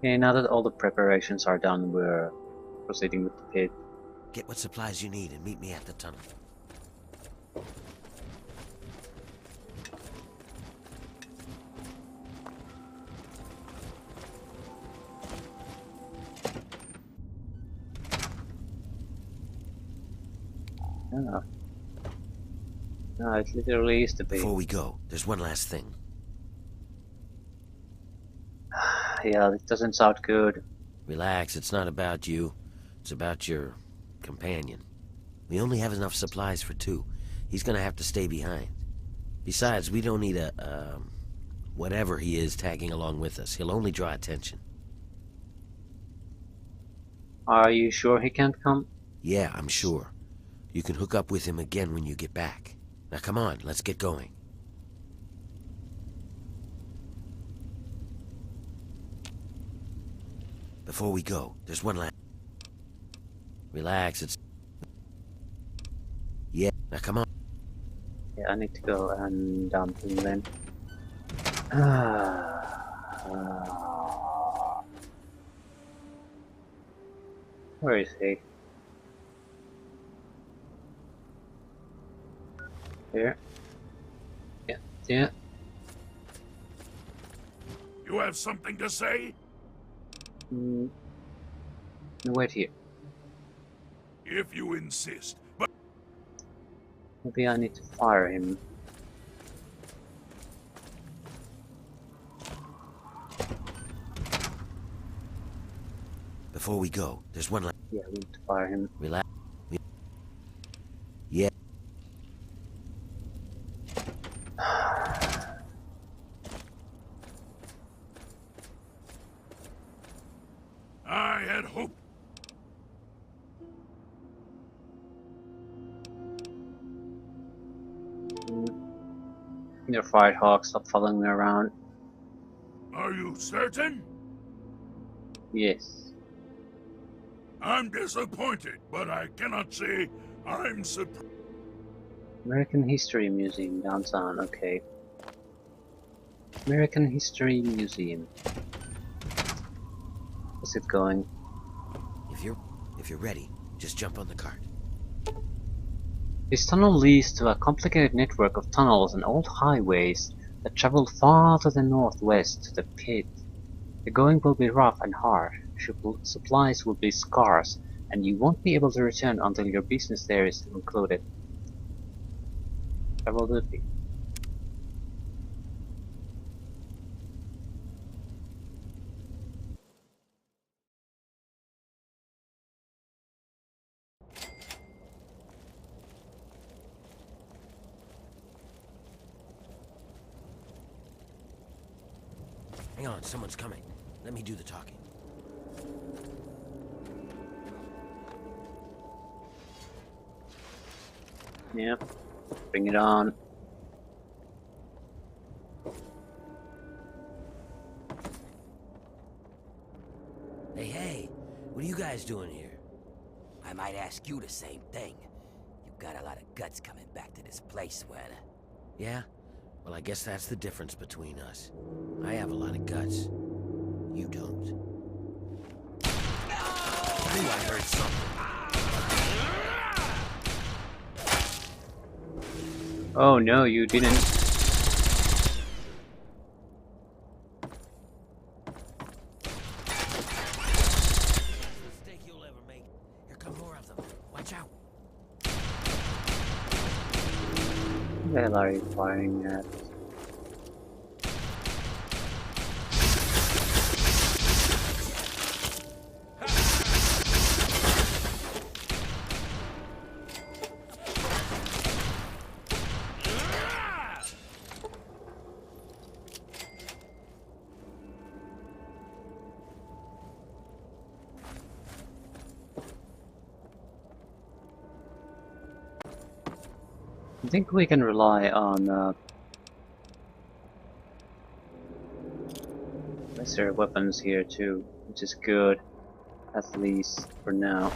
Okay, now that all the preparations are done, we're proceeding with the pit. Get what supplies you need and meet me at the tunnel. Oh. No, it literally is the pit. Before we go, there's one last thing. Yeah, it doesn't sound good. Relax, it's not about you. It's about your companion. We only have enough supplies for two. He's gonna have to stay behind. Besides, we don't need whatever he is tagging along with us. He'll only draw attention. Are you sure he can't come? Yeah, I'm sure. You can hook up with him again when you get back. Now come on, let's get going. Before we go, there's one last... Relax, it's... Yeah, now come on. Yeah, I need to go and dump him then. Where is he? Here. Yeah, yeah. You have something to say? No, wait here. If you insist. But Maybe I need to fire him. Before we go, there's one last... Yeah, I need to fire him. Relax. Yeah. I had hoped. You're fired, Hawk. Stop following me around. Are you certain? Yes. I'm disappointed, but I cannot say I'm surprised. American History Museum downtown. Okay. American History Museum. How's it going? If you're ready, just jump on the cart. This tunnel leads to a complicated network of tunnels and old highways that travel far to the northwest to the pit. The going will be rough and hard, supplies will be scarce, and you won't be able to return until your business there is concluded. Travel to the pit. Hang on, someone's coming. Let me do the talking. Yep. Bring it on. Hey, what are you guys doing here? I might ask you the same thing. You've got a lot of guts coming back to this place, Sweater. Yeah? Well, I guess that's the difference between us. I have a lot of guts. You don't. Ooh, I heard something. Oh no, you didn't. Mistake you'll ever make. Here come more of them. Watch out. What the hell are you firing at? I think we can rely on lesser weapons here too, which is good, at least for now.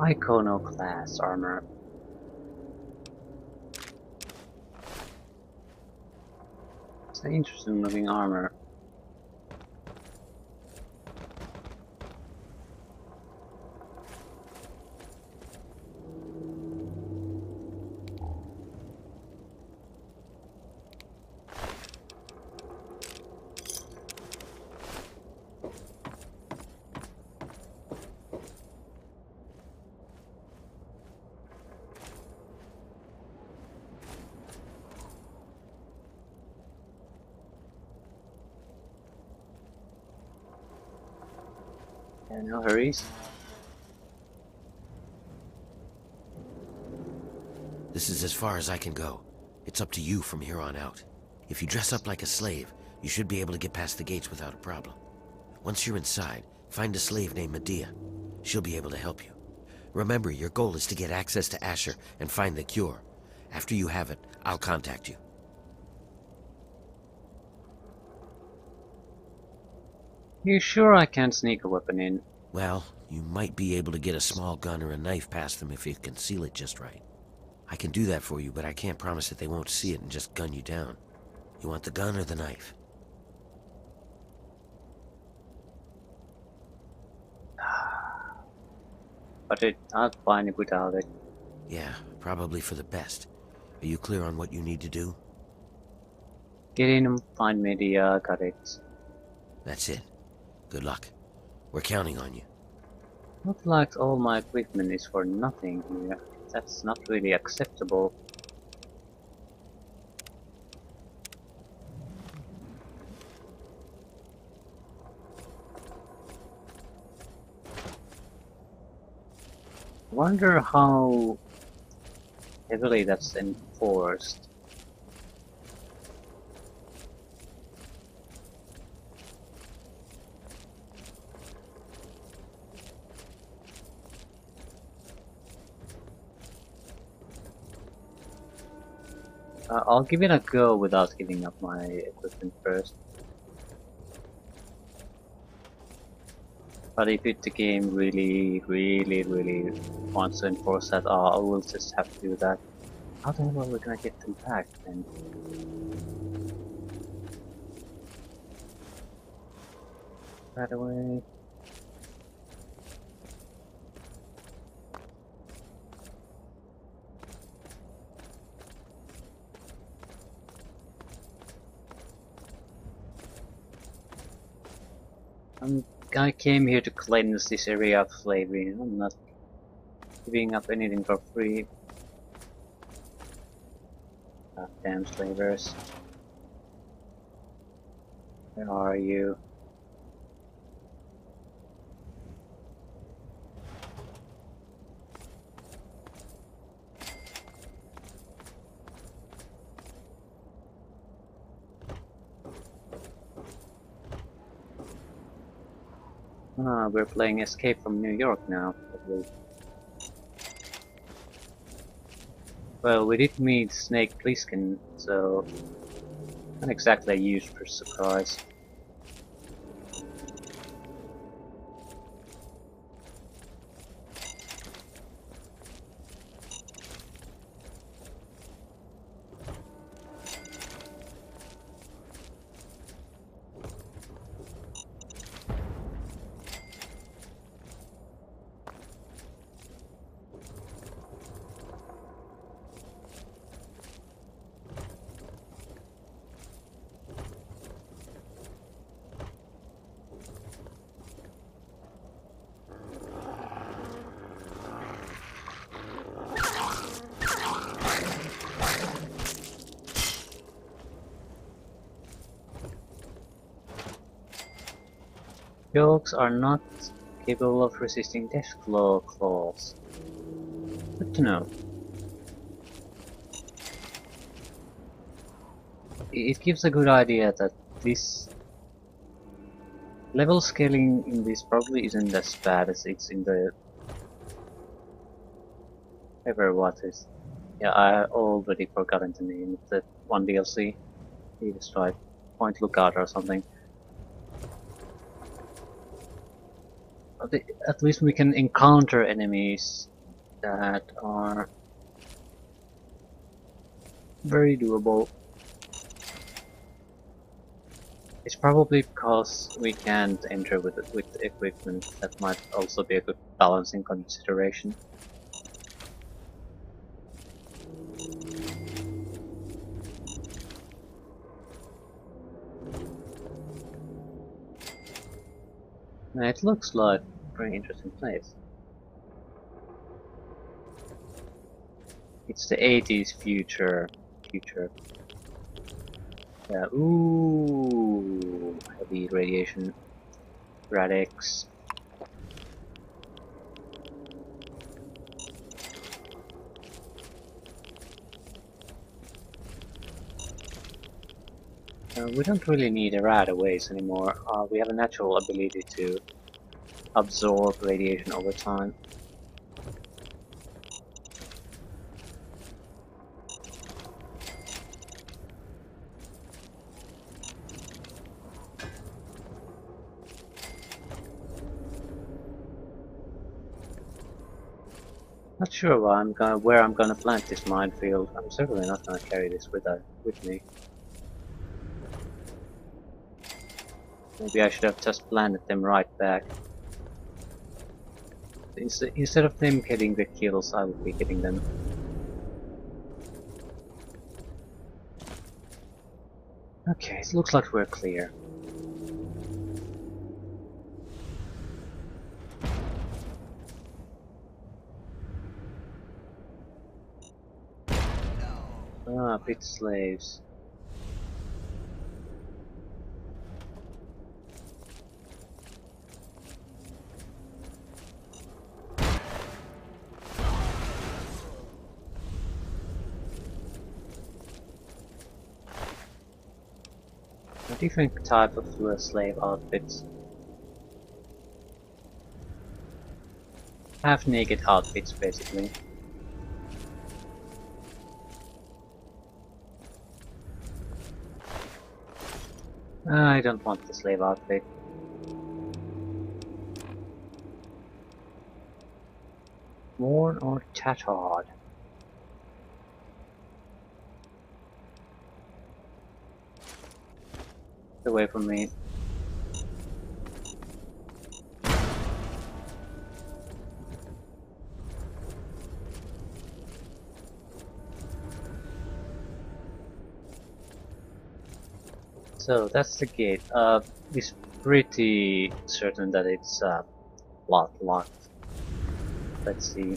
Iconoclast armor. It's an interesting looking armor. Yeah, no hurries. This is as far as I can go. It's up to you from here on out. If you dress up like a slave, you should be able to get past the gates without a problem. Once you're inside, find a slave named Medea. She'll be able to help you. Remember, your goal is to get access to Asher and find the cure. After you have it, I'll contact you. You sure I can't sneak a weapon in? Well, you might be able to get a small gun or a knife past them if you conceal it just right. I can do that for you, but I can't promise that they won't see it and just gun you down. You want the gun or the knife? But I'll find it without it. Yeah, probably for the best. Are you clear on what you need to do? Get in and find media, got it. That's it. Good luck. We're counting on you. Not like all my equipment is for nothing here. That's not really acceptable. Wonder how heavily that's enforced. I'll give it a go without giving up my equipment first. But if the game really wants to enforce that, I will just have to do that. How the hell are we gonna get them back then? Right away. I came here to cleanse this area of slavery. I'm not giving up anything for free. Goddamn slavers. Where are you? Ah, we're playing Escape from New York now. Well, we did meet Snake Plissken, so not exactly a huge surprise. Yolks are not capable of resisting death claws. Good to know. It gives a good idea that this level scaling in this probably isn't as bad as it's in the ever what is. Yeah, I already forgotten the name of the one DLC. You just tried Point Lookout or something. At least we can encounter enemies that are very doable. It's probably because we can't enter with equipment. That might also be a good balancing consideration. Now, it looks like a very interesting place. It's the 80s future. Yeah, ooh, heavy radiation, radix. We don't really need radaways anymore. We have a natural ability to absorb radiation over time. Not sure where I'm gonna plant this minefield. I'm certainly not gonna carry this with me. Maybe I should have just planted them right back. Instead of them getting the kills, I would be getting them. Okay, it looks like we're clear. Ah, Pitt slaves. A different type of slave outfits. Half-naked outfits, basically. I don't want the slave outfit. Worn or tattered? Get away from me. So that's the gate. It's pretty certain that it's locked. Let's see.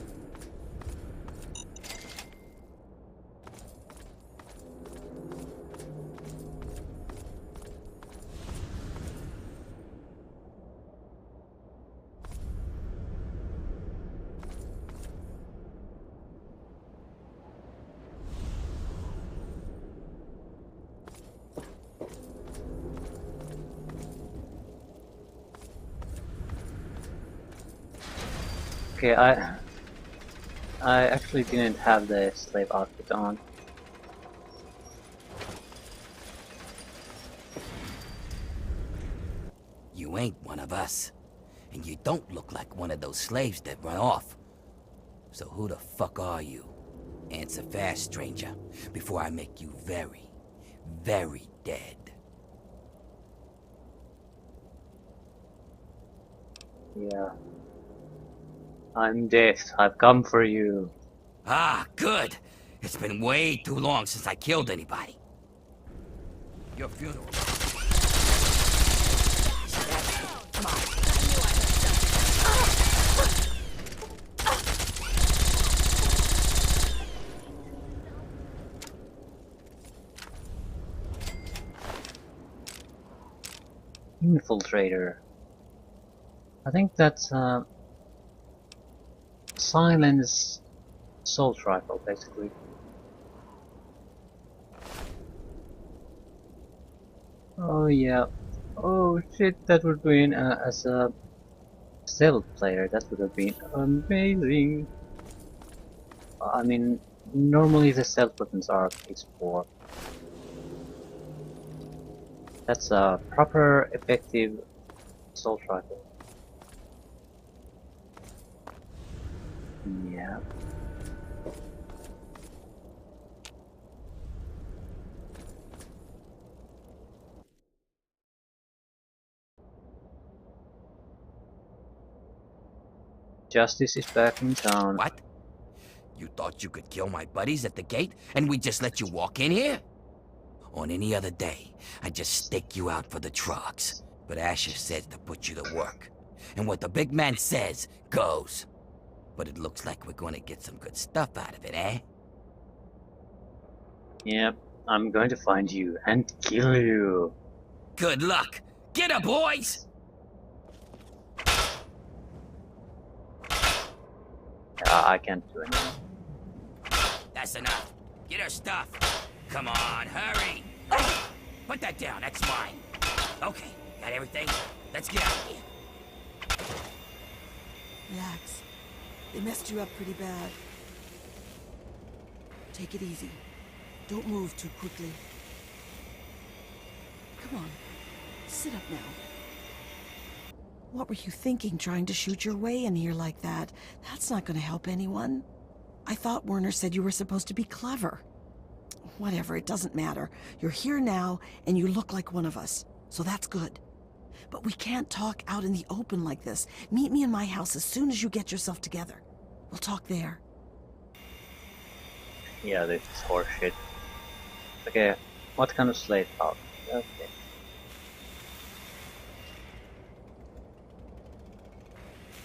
Okay, I actually didn't have the slave outfit on. You ain't one of us. And you don't look like one of those slaves that run off. So who the fuck are you? Answer fast, stranger, before I make you very, very dead. Yeah. I'm Death. I've come for you. Ah, good. It's been way too long since I killed anybody. Your funeral. Infiltrator. I think that's silence assault rifle, basically. Oh yeah. Oh shit, that would be as a stealth player. That would have been amazing. I mean, normally the stealth weapons are phase 4. That's a proper, effective assault rifle. Yeah. Justice is back in town. What? You thought you could kill my buddies at the gate and we just let you walk in here? On any other day, I'd just stake you out for the trucks. But Asher says to put you to work. And what the big man says, goes. But it looks like we're gonna get some good stuff out of it, eh? Yep, I'm going to find you and kill you. Good luck! Get her, boys! I can't do anything. That's enough. Get her stuff. Come on, hurry! Put that down, that's mine. Okay, got everything? Let's get out of here. Relax. They messed you up pretty bad. Take it easy. Don't move too quickly. Come on. Sit up now. What were you thinking, trying to shoot your way in here like that? That's not going to help anyone. I thought Werner said you were supposed to be clever. Whatever, it doesn't matter. You're here now, and you look like one of us. So that's good. But we can't talk out in the open like this. Meet me in my house as soon as you get yourself together. We'll talk there. Yeah, this is horseshit. Okay, what kind of slave talk? Okay.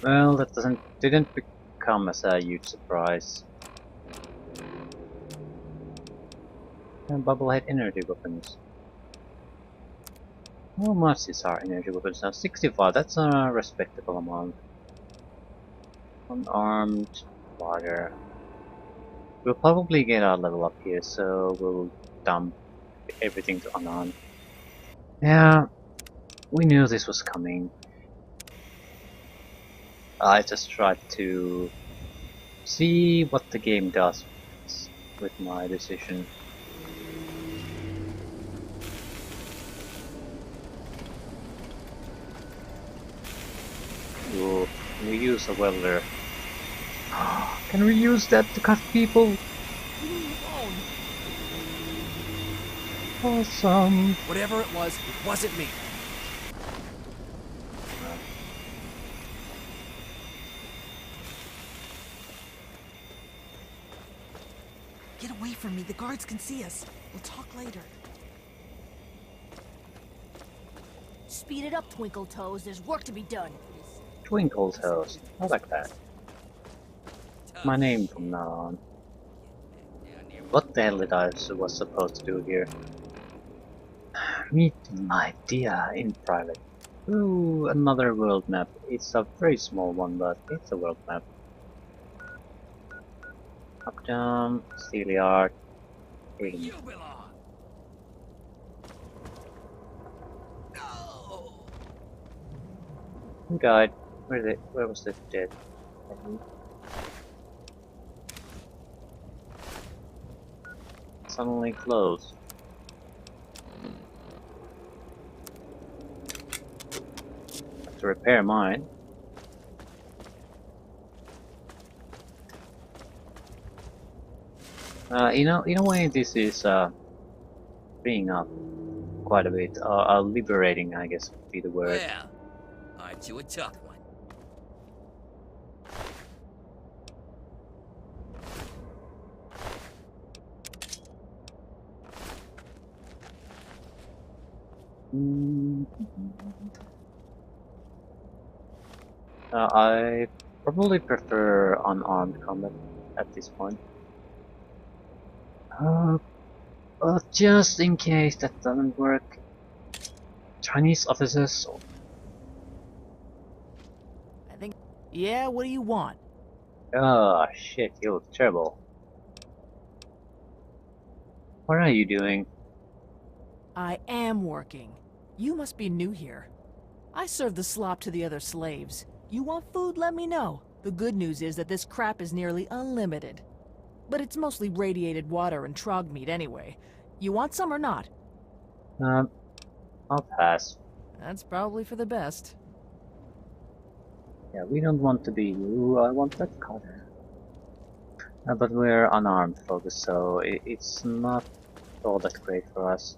Well, that didn't become as a huge surprise. And bubblehead energy weapons. How much is our energy weapons now? 65, that's a respectable amount. Unarmed, water. We'll probably get our level up here, so we'll dump everything to unarmed. Yeah, we knew this was coming. I just tried to see what the game does with my decision. Ooh, can we use a welder? Can we use that to cut people? Awesome. Whatever it wasn't me. Get away from me. The guards can see us. We'll talk later. Speed it up, Twinkle Toes. There's work to be done. Twinkle Toes. I like that. My name from now on. What the hell did I was supposed to do here? Meet my dear in private. Ooh, another world map. It's a very small one, but it's a world map. Up down, Steelyard. You belong. No. Who died? Where was the dead? Suddenly closed. Have to repair mine. In a way, this is freeing up quite a bit. Liberating, I guess, would be the word. Well, aren't you a tough one? I probably prefer unarmed combat at this point. But just in case that doesn't work, Chinese officers. I think. Yeah, what do you want? Oh shit, you look terrible. What are you doing? I am working. You must be new here. I serve the slop to the other slaves. You want food? Let me know. The good news is that this crap is nearly unlimited. But it's mostly radiated water and trog meat anyway. You want some or not? I'll pass. That's probably for the best. Yeah, we don't want to be you. I want that cutter. But we're unarmed, folks, so it's not all that great for us.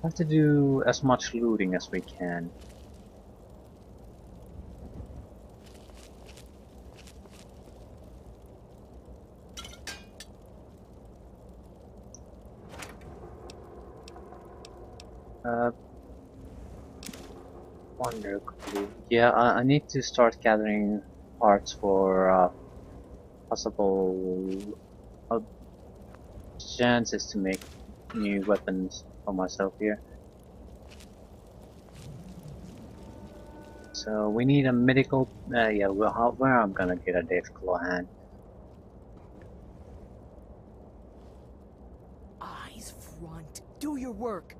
Have to do as much looting as we can. Uh, Wonder quickly. Yeah, I need to start gathering parts for possible uh, chances to make new weapons for myself here. So we need a medical. Yeah, well, where I'm gonna get a Dave Claw hand? Eyes front. Do your work.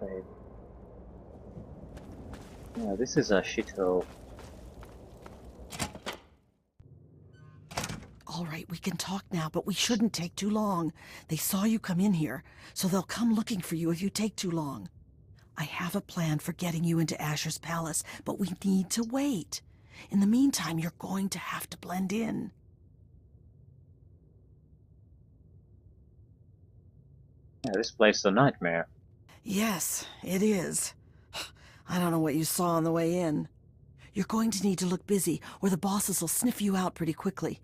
Wait. Yeah, this is a shithole. All right, we can talk now, but we shouldn't take too long. They saw you come in here, so they'll come looking for you if you take too long. I have a plan for getting you into Asher's palace, but we need to wait. In the meantime, you're going to have to blend in. Yeah, this place is a nightmare. Yes, it is. I don't know what you saw on the way in. You're going to need to look busy, or the bosses will sniff you out pretty quickly.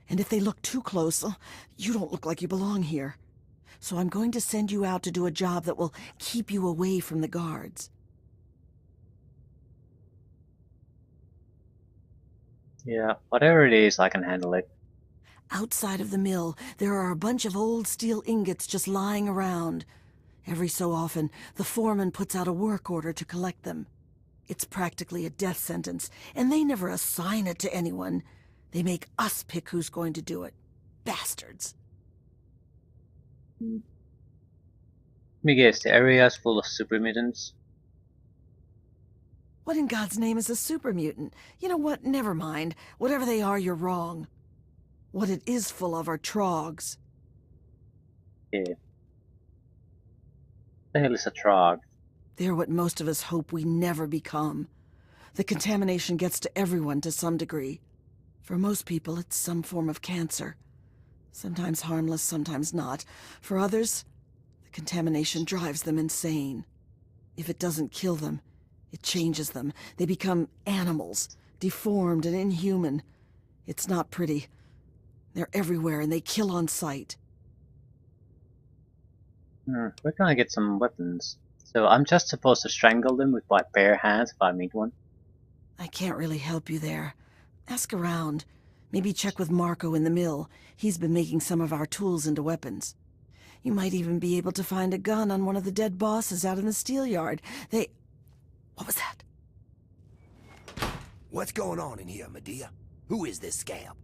And if they look too close, you don't look like you belong here. So I'm going to send you out to do a job that will keep you away from the guards. Yeah, whatever it is, I can handle it. Outside of the mill, there are a bunch of old steel ingots just lying around. Every so often, the foreman puts out a work order to collect them. It's practically a death sentence, and they never assign it to anyone. They make us pick who's going to do it. Bastards. Let me guess, the area is full of super mutants. What in God's name is a super mutant? You know what? Never mind. Whatever they are, you're wrong. What it is full of are trogs. Yeah. The hell is a trog? They're what most of us hope we never become. The contamination gets to everyone to some degree. For most people, it's some form of cancer. Sometimes harmless, sometimes not. For others, the contamination drives them insane. If it doesn't kill them, it changes them. They become animals, deformed and inhuman. It's not pretty. They're everywhere and they kill on sight. We're gonna get some weapons. So I'm just supposed to strangle them with my bare hands if I meet one? I can't really help you there. Ask around. Maybe check with Marco in the mill. He's been making some of our tools into weapons. You might even be able to find a gun on one of the dead bosses out in the steel yard. What was that? What's going on in here, Medea? Who is this scab?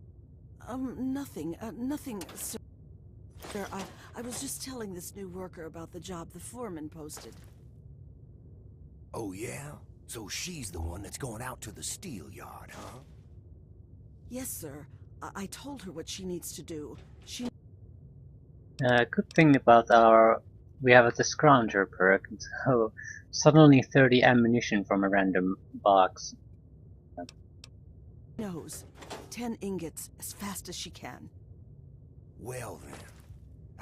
Nothing, sir. I was just telling this new worker about the job the foreman posted. Oh, yeah? So she's the one that's going out to the steel yard, huh? Yes, sir. I told her what she needs to do. Good thing about we have a scrounger perk, so suddenly 30 ammunition from a random box. Knows. 10 ingots as fast as she can. Well then,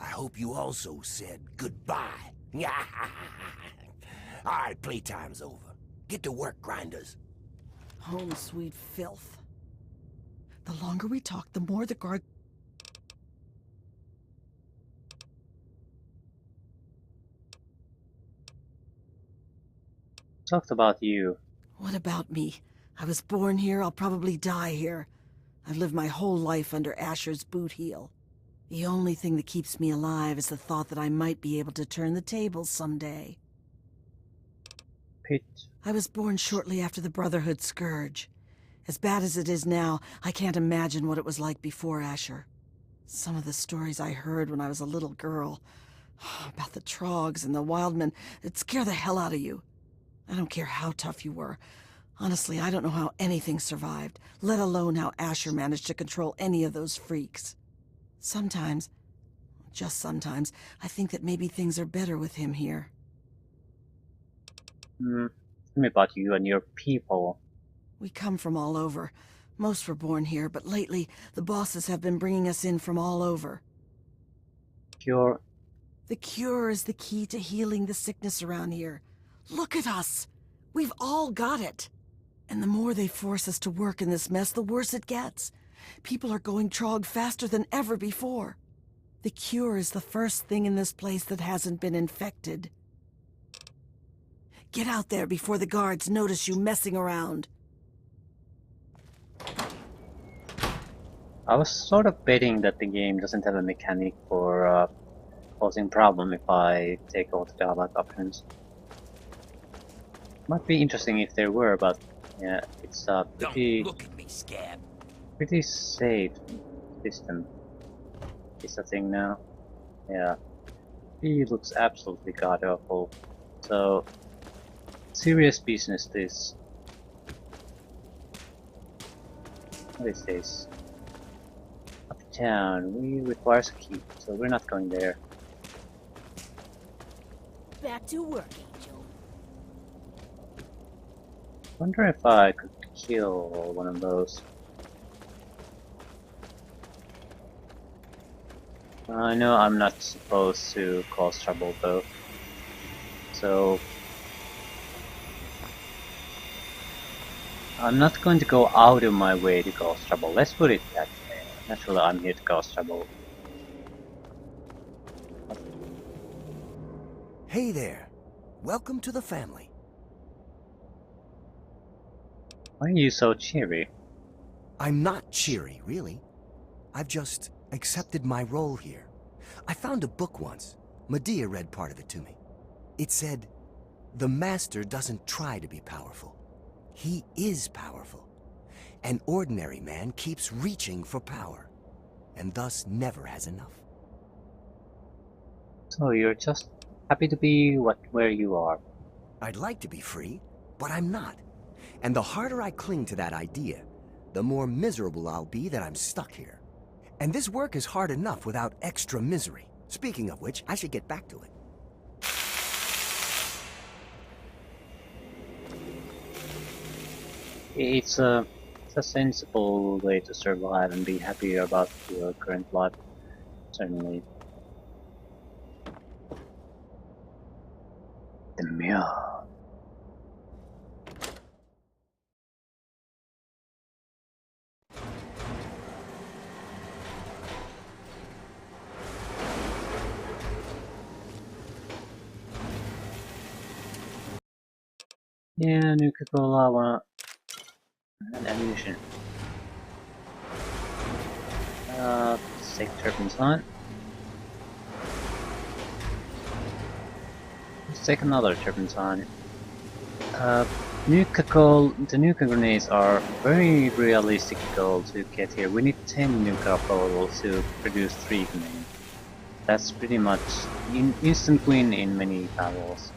I hope you also said goodbye. Alright, playtime's over. Get to work, grinders. Home sweet filth. The longer we talk, the more the guard... Talked about you. What about me? I was born here, I'll probably die here. I've lived my whole life under Asher's boot heel. The only thing that keeps me alive is the thought that I might be able to turn the tables someday. Pitt. I was born shortly after the Brotherhood Scourge. As bad as it is now, I can't imagine what it was like before Asher. Some of the stories I heard when I was a little girl, about the Trogs and the Wildmen, it'd scare the hell out of you. I don't care how tough you were. Honestly, I don't know how anything survived, let alone how Asher managed to control any of those freaks. Sometimes, just sometimes, I think that maybe things are better with him here. Tell me about you and your people. We come from all over. Most were born here, but lately the bosses have been bringing us in from all over. Cure. The cure is the key to healing the sickness around here. Look at us! We've all got it! And the more they force us to work in this mess, the worse it gets. People are going trog faster than ever before. The cure is the first thing in this place that hasn't been infected. Get out there before the guards notice you messing around. I was sort of betting that the game doesn't have a mechanic for causing problem if I take all the dialogue options. Might be interesting if there were, but yeah, it's a Don't look at me, scab. pretty safe system. Is a thing now. Yeah. He looks absolutely god awful. So serious business this. What is this? Uptown. We requires a key, so we're not going there. Back to work, Angel. Wonder if I could kill one of those. I know I'm not supposed to cause trouble though. So I'm not going to go out of my way to cause trouble. Let's put it that way. Naturally, I'm here to cause trouble. Hey there. Welcome to the family. Why are you so cheery? I'm not cheery, really. I've just accepted my role here. I found a book once. Medea read part of it to me. It said, "The master doesn't try to be powerful. He is powerful. An ordinary man keeps reaching for power, and thus never has enough." So you're just happy to be where you are. I'd like to be free, but I'm not. And the harder I cling to that idea, the more miserable I'll be that I'm stuck here. And this work is hard enough without extra misery. Speaking of which, I should get back to it. It's a sensible way to survive and be happy about your current life. Certainly. The mirror. Yeah, new Coca-Cola, lava, and ammunition. Let's take turpentine. Let's take another turpentine. The nuka grenades are very realistic goal to get here. We need 10 nuka bottles to produce 3 grenades. That's pretty much instant win in many battles.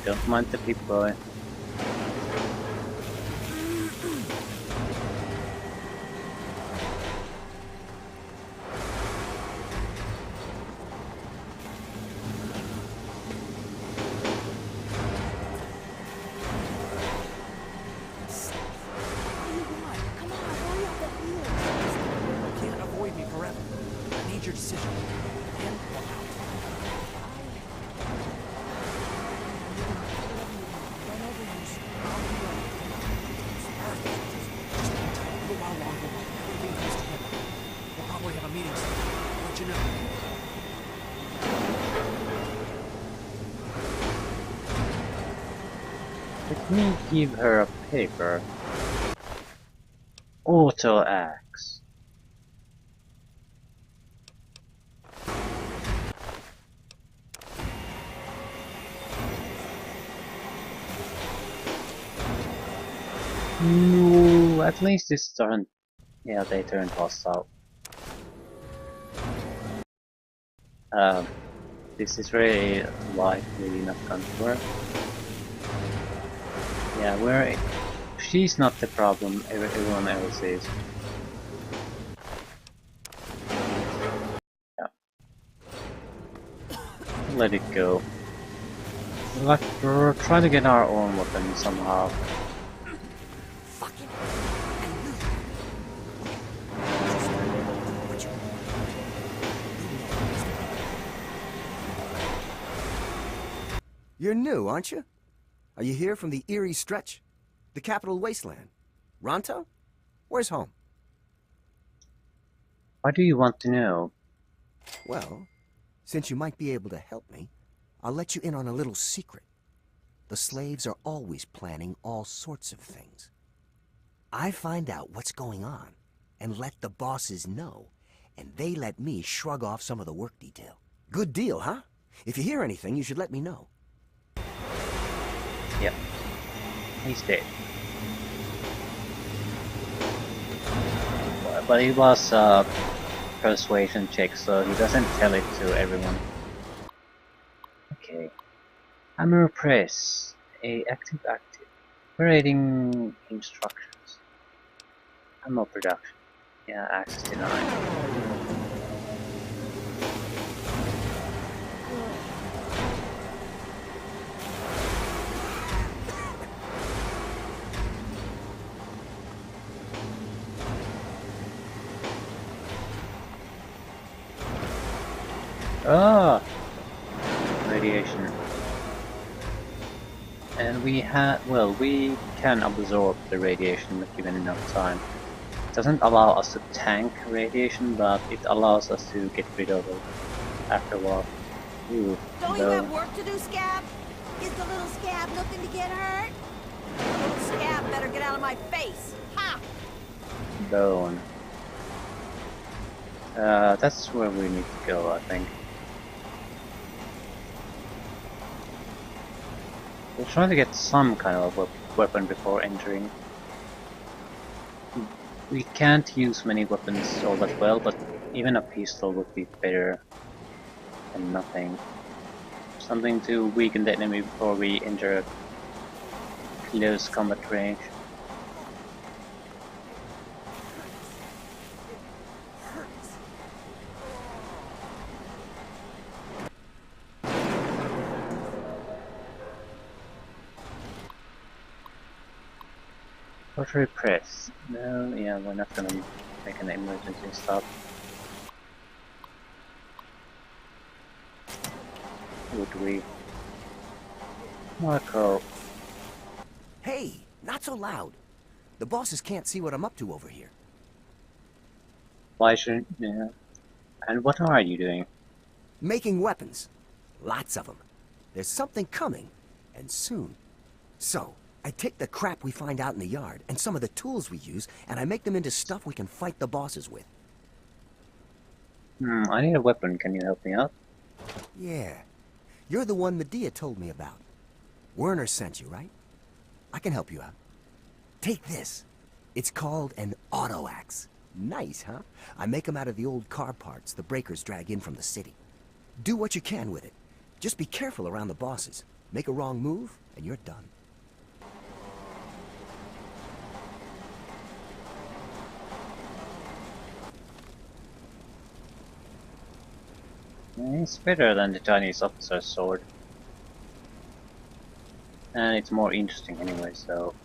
Don't mind the big boy. Can't avoid me forever. I need your decision. In or out. We'll probably have a meeting soon. I'll let you know. Let me give her a paper. Auto axe. No, at least this turned. Yeah, they turned hostile. This is really likely not going to work. Yeah, she's not the problem, everyone else is. Yeah. Let it go. Like, we're trying to get our own weapon somehow. Fucking. You're new, aren't you? Are you here from the Erie Stretch? The Capital Wasteland? Ronto? Where's home? Why do you want to know? Well, since you might be able to help me, I'll let you in on a little secret. The slaves are always planning all sorts of things. I find out what's going on and let the bosses know, and they let me shrug off some of the work detail. Good deal, huh? If you hear anything, you should let me know. Yep. He's dead. But it was a persuasion check, so he doesn't tell it to everyone. Okay. Hammer press. Active. Operating instructions. Ammo production. Yeah, access denied. Ah! Radiation. And we can absorb the radiation given enough time. It doesn't allow us to tank radiation, but it allows us to get rid of it after a while. Ooh, Don't you have work to do, Scab? Is the little Scab looking to get hurt? The little Scab better get out of my face. Ha! Bone. That's where we need to go, I think. We're trying to get some kind of a weapon before entering. We can't use many weapons all that well, but even a pistol would be better than nothing. Something to weaken the enemy before we enter close combat range. Rotary press. No, yeah, we're not gonna make an emergency stop. Would we? Marco. Hey, not so loud. The bosses can't see what I'm up to over here. Why shouldn't? Yeah. And what are you doing? Making weapons. Lots of them. There's something coming, and soon. So, I take the crap we find out in the yard, and some of the tools we use, and I make them into stuff we can fight the bosses with. I need a weapon. Can you help me out? Yeah. You're the one Medea told me about. Werner sent you, right? I can help you out. Take this. It's called an auto axe. Nice, huh? I make them out of the old car parts the breakers drag in from the city. Do what you can with it. Just be careful around the bosses. Make a wrong move, and you're done. It's better than the Chinese officer's sword. And it's more interesting anyway, so...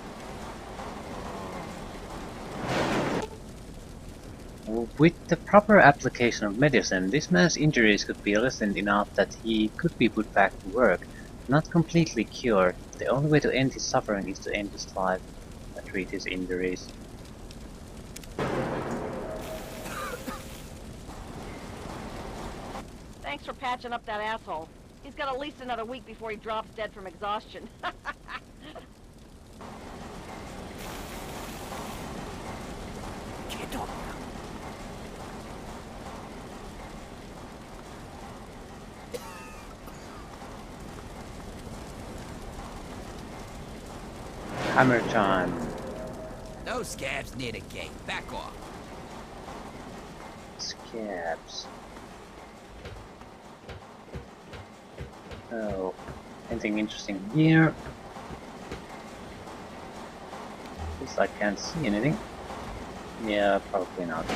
With the proper application of medicine, this man's injuries could be lessened enough that he could be put back to work. Not completely cured. The only way to end his suffering is to end his life and treat his injuries. Thanks for patching up that asshole. He's got at least another week before he drops dead from exhaustion. Get up. Hammer time. No scabs near the gate. Back off. Scabs. Oh, anything interesting here? At least I can't see anything. Yeah, probably not.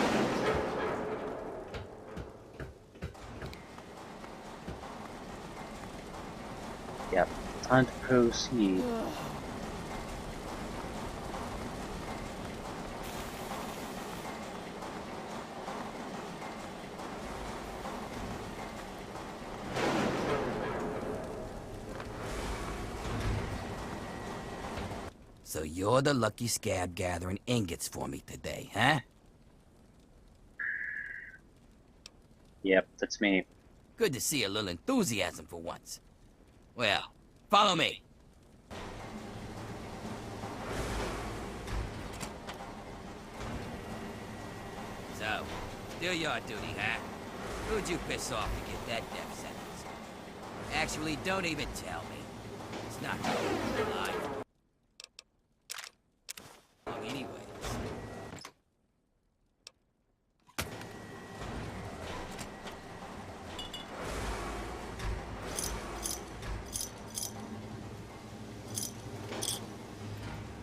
Yep, Time to proceed. So you're the lucky scab gathering ingots for me today, huh? Yep, that's me. Good to see a little enthusiasm for once. Well, follow me. So, do your duty, huh? Who'd you piss off to get that death sentence? Actually, don't even tell me. It's not going alive. Anyways.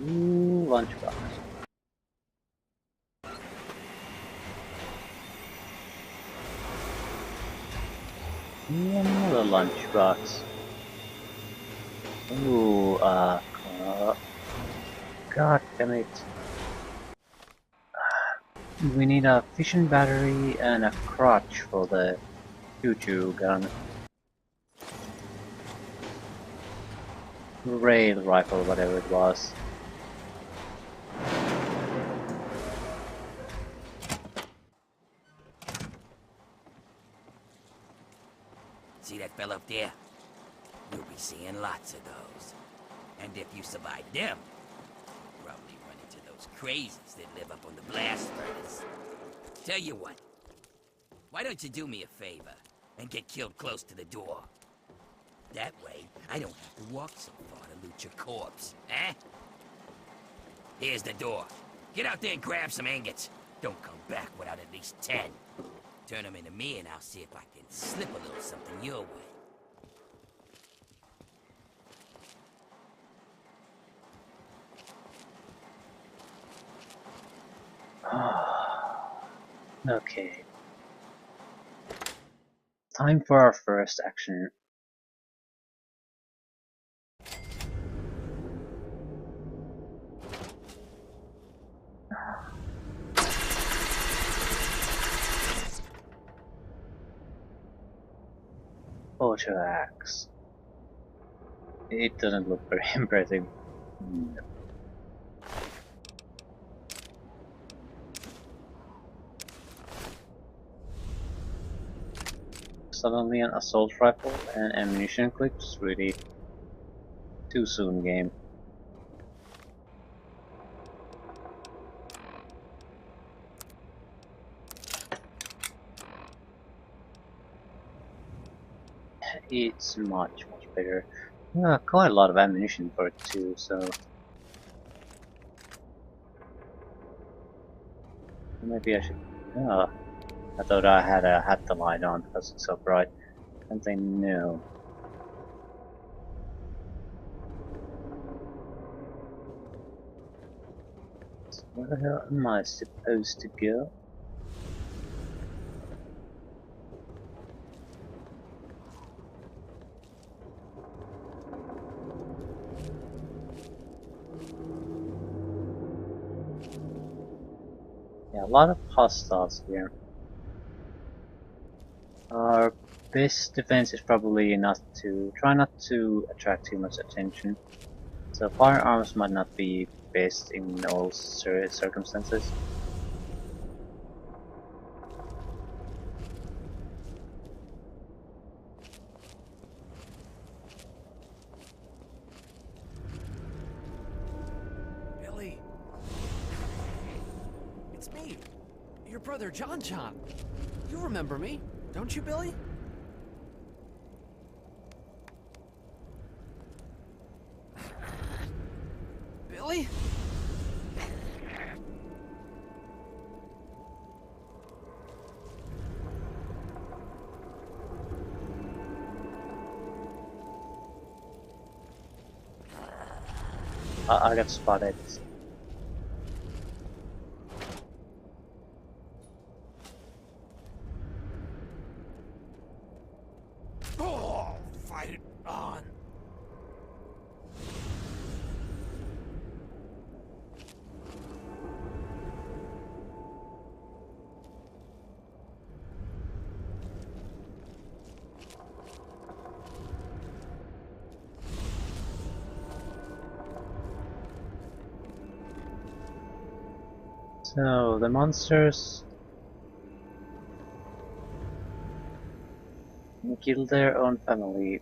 Ooh, lunchbox. Another lunchbox. Ooh, God damn it. We need a fission battery and a crotch for the choo-choo gun. Rail rifle, whatever it was. See that fella up there? You'll be seeing lots of those. And if you survive them, you'll probably run into those crazies that live up on the blast furnace. Tell you what, why don't you do me a favor and get killed close to the door? That way, I don't have to walk so far to loot your corpse, eh? Here's the door. Get out there and grab some ingots. Don't come back without at least 10. Turn them into me and I'll see if I can slip a little something your way. Okay. Time for our first action. Photo axe. It doesn't look very impressive. No. Suddenly an assault rifle and ammunition clips? Really? Too soon, game. It's much better. Quite a lot of ammunition for it too, so maybe I should. Oh, I thought I had the light on because it's so bright. And they know. So where the hell am I supposed to go? Yeah, a lot of hostiles here. Our best defense is probably try not to attract too much attention. So firearms might not be best in all circumstances. Billy. It's me. Your brother, John. You remember me, don't you, Billy? Billy? I got spotted. Oh, fight it on. So, the monsters kill their own family.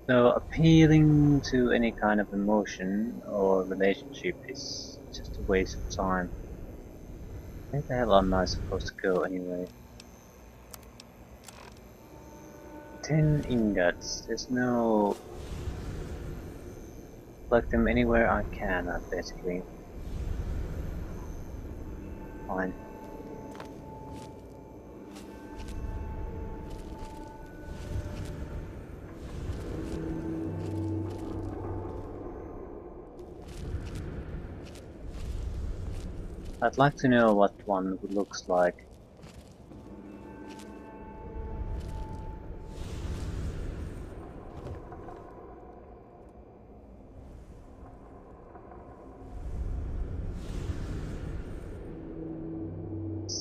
So, appealing to any kind of emotion or relationship is just a waste of time. Where the hell am I supposed to go anyway? 10 ingots. There's no... Collect them anywhere I can, basically. Fine. I'd like to know what one looks like.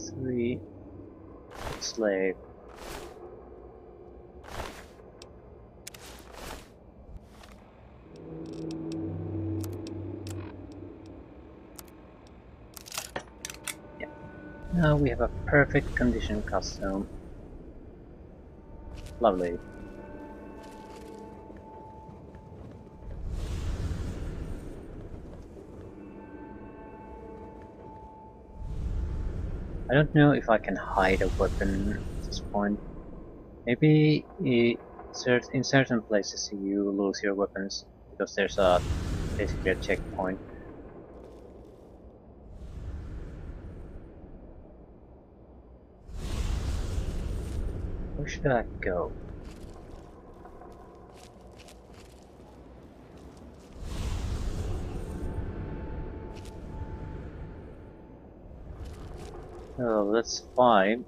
Three slave. Yeah. Now we have a perfect condition custom. Lovely. I don't know if I can hide a weapon at this point. Maybe in certain places you lose your weapons because there's basically a checkpoint. Where should I go? Oh, that's fine.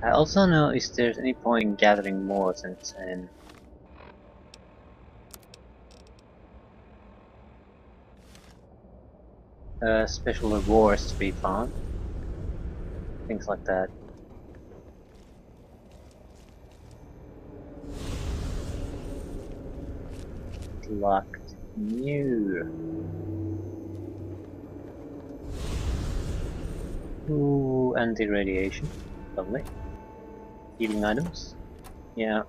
I also know if there's any point in gathering more than 10. Special rewards to be found. Things like that. Locked. New. Ooh, anti-radiation. Lovely. Healing items. Yeah,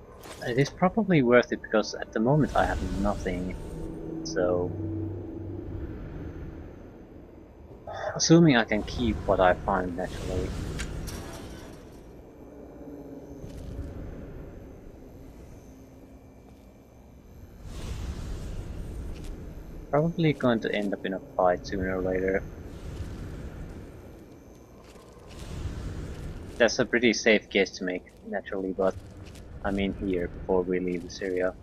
it is probably worth it because at the moment I have nothing. So, assuming I can keep what I find naturally. Probably going to end up in a fight sooner or later. That's a pretty safe guess to make, naturally, but I'm in here before we leave this area.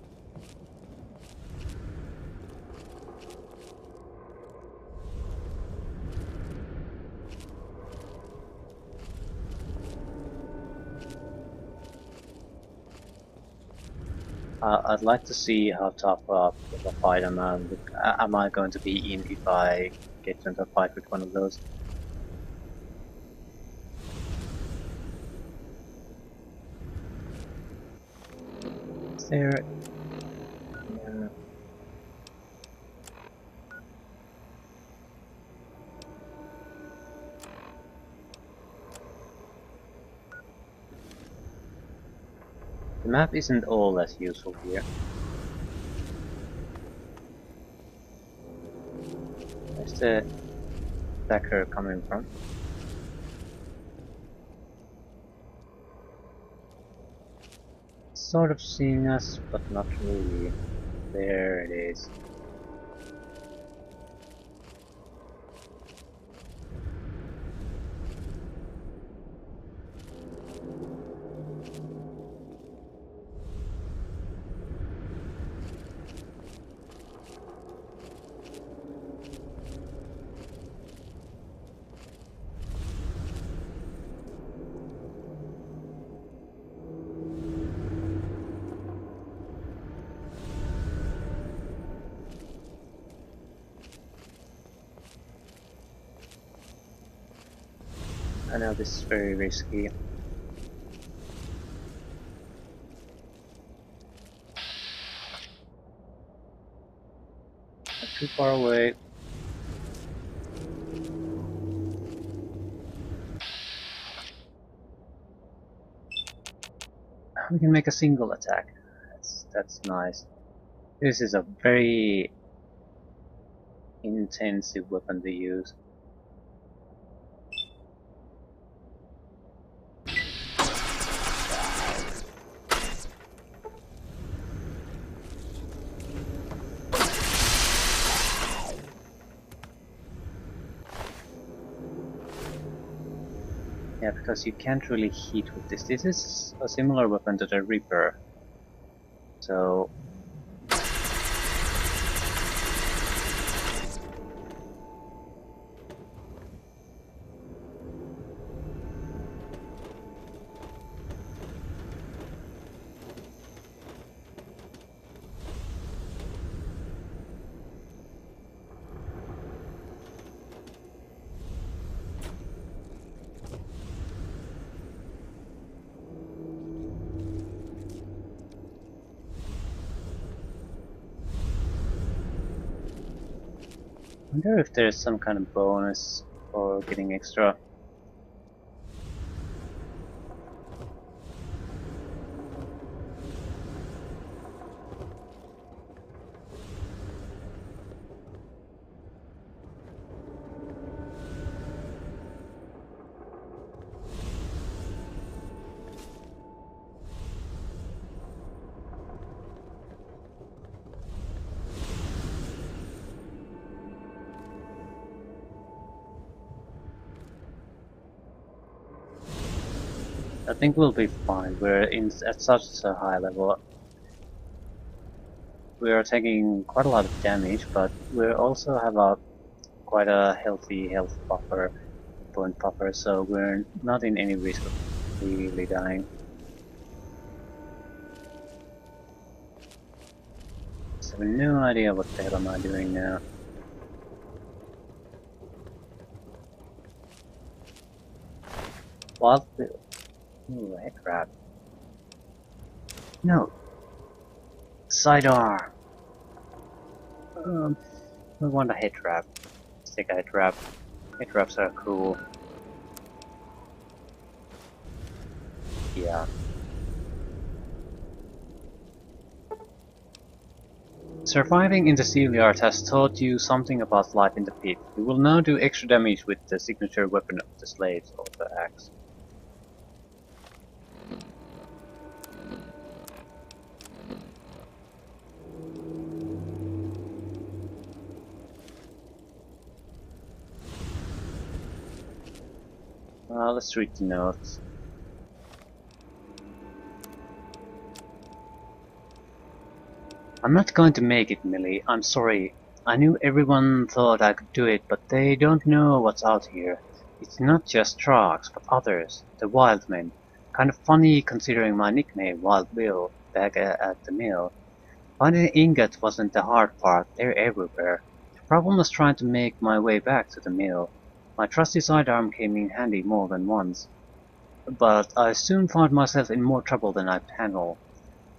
I'd like to see how tough of a fight am I going to be in if I get into a fight with one of those. Is there... Yeah. The map isn't all that useful here. Where's the attacker coming from? Sort of seeing us, but not really. There it is. I know this is very risky. too far away. We can make a single attack. That's nice. This is a very intensive weapon to use. Yeah, because you can't really hit with this. This is a similar weapon to the Reaper. So I wonder if there's some kind of bonus for getting extra. I think we'll be fine. We're at such a high level. We are taking quite a lot of damage, but we also have a quite a healthy health buffer, point buffer, so we're not in any risk of really dying. So I have no idea what the hell am I doing now. What? Ooh, head grab. No. Sidearm. We want a head wrap. Let's take a head wrap. Head wraps are cool. Yeah. Surviving in the Steelyard has taught you something about life in the pit. You will now do extra damage with the signature weapon of the slaves, or the axe. Let's read the notes. I'm not going to make it, Millie. I'm sorry. I knew everyone thought I could do it, but they don't know what's out here. It's not just trucks, but others. The wild men. Kind of funny considering my nickname, Wild Bill, back at the mill. Finding the ingot wasn't the hard part. They're everywhere. The problem was trying to make my way back to the mill. My trusty sidearm came in handy more than once. But I soon found myself in more trouble than I'd handle.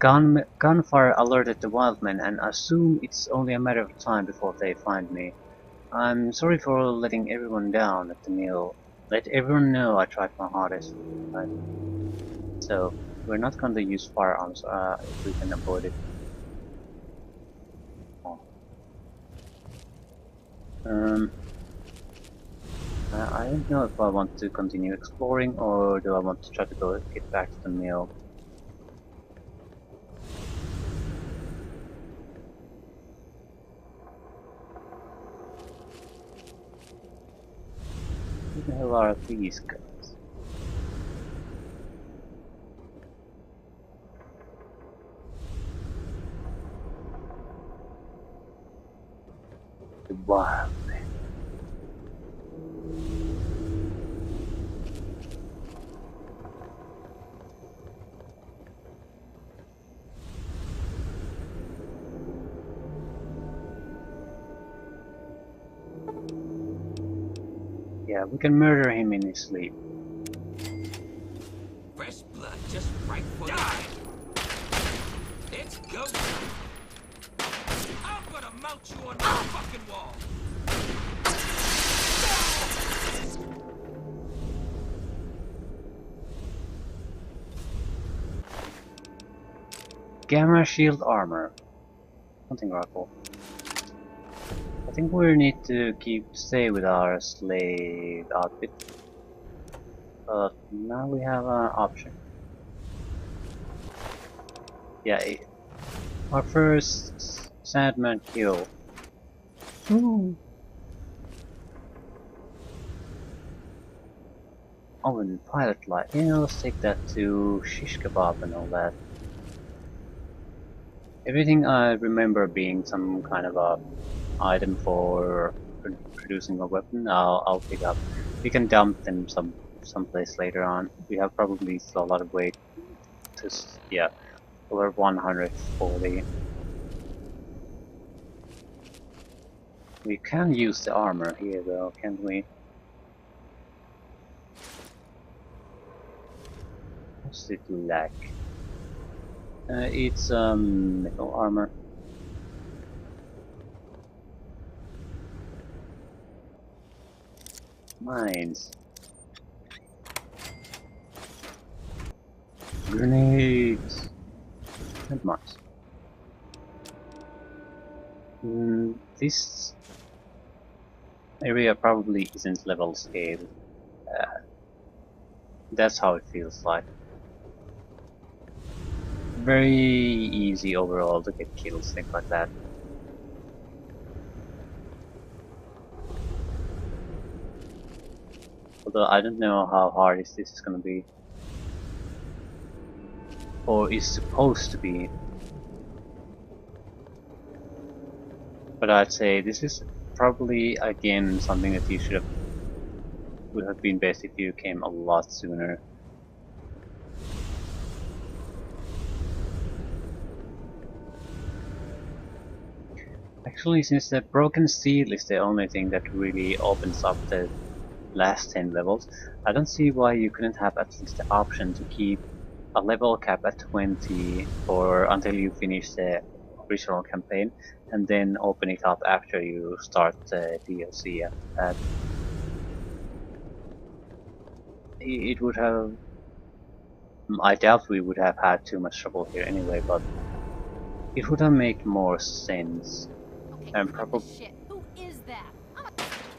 Gunfire alerted the wild men, and I assume it's only a matter of time before they find me. I'm sorry for letting everyone down at the mill. Let everyone know I tried my hardest. Right? So, we're not going to use firearms if we can avoid it. Oh. I don't know if I want to continue exploring or do I want to try to get back to the mill. Who the hell are these guys? The wild men. Yeah, we can murder him in his sleep. Fresh blood, just right for die. Let's go. I'm gonna mount you on my fucking wall. Gamma shield armor. Something rifle. I think we need to stay with our slave outfit. But now we have an option. Yeah, our first Sandman kill. Ooh. Oh, and pilot light. Yeah, let's take that to shish kebab and all that. Everything I remember being some kind of a item for producing a weapon, I'll pick up. We can dump them someplace later on. We have probably still a lot of weight to, yeah, over 140. We can use the armor here though, can't we? What's it like? It's metal armor. Mines. Grenades. And mines. This area probably isn't level scale. That's how it feels like. Very easy overall to get kills, things like that. Although I don't know how hard this is gonna be. Or is supposed to be. But I'd say this is probably again something that you would have been best if you came a lot sooner. Actually, since the broken steel is the only thing that really opens up the last 10 levels, I don't see why you couldn't have at least the option to keep a level cap at 20 or until you finish the original campaign, and then open it up after you start the DLC after that. It would have... I doubt we would have had too much trouble here anyway, but it would have made more sense. Okay, And cut the shit. Who is that?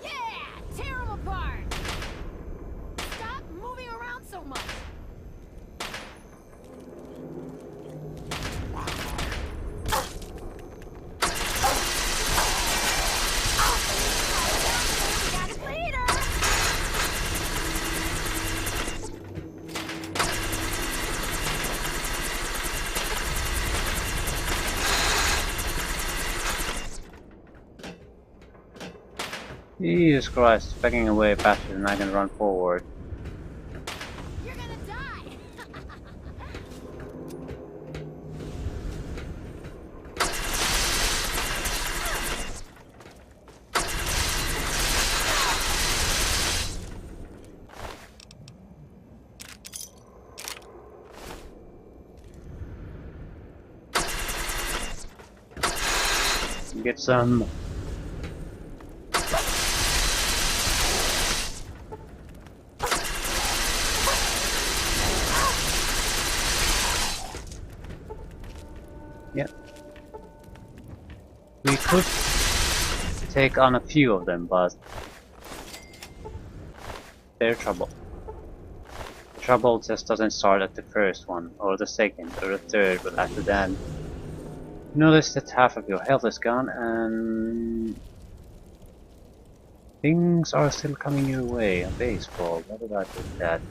Yeah! Tear him apart! Stop moving around so much! Got a leader! Jesus Christ, backing away faster than I can run forward. You're gonna die! Get some. Yep. We could take on a few of them, but they're trouble. The trouble just doesn't start at the first one, or the second, or the third, but after that, notice that half of your health is gone, and things are still coming your way. A baseball, what did I put that?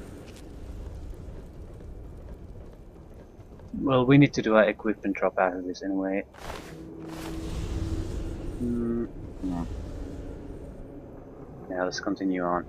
Well, we need to do our equipment drop after this anyway. Yeah, let's continue on.